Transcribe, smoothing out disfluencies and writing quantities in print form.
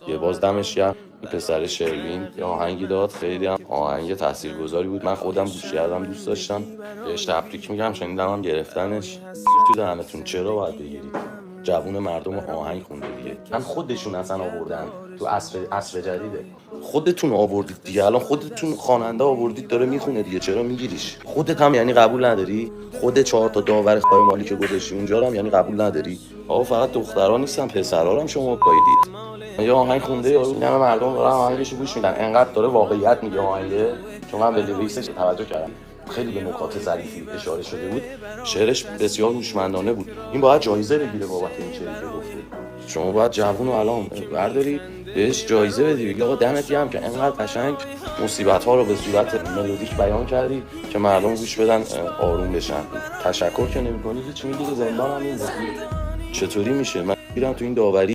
یه باز دمش گرم پسر شروین یه آهنگی داد، خیلی هم آهنگ تاثیرگذاری بود. من خودم گوش کردم، دوست داشتم، بهش تبریک میگم. شنیدم هم گرفتنش. تو دهنتون چرا باید بگیرید؟ جوون مردم آهنگ خونده دیگه. من خودشون اصلا آوردن تو عصر جدیده، خودتون آوردید دیگه. الان خودتون خواننده آوردید داره میخونه دیگه، چرا میگیریش؟ خودت هم یعنی قبول نداری؟ خود 4 تا داور خای مالی که گذاشتی اونجا رو هم یعنی قبول نداری؟ آقا فقط دخترا نیستن، پسرا هم شما گاییدید. یا آهنگ خونده یا همه مردم دارن آهنگشو گوش میدن، انقدر داره واقعیت میگه آهنگه. چون من به لیریکسش توجه کردم، خیلی به نکات ظریفی اشاره شده بود، شعرش بسیار هوشمندانه بود. این باید جایزه بگیره بابت این چیزی که گفته. شما باید جوون رو الان برداری بهش جایزه بدی، بگی آقا دمت گرم که انقدر قشنگ مصیبت ها رو به صورت ملودیک بیان کردی که مردم گوش بدن آروم بشن. تشکر که نمی‌کنی هیچ، میگی زندان هم این چطوری میشه؟ من میرم تو این داوری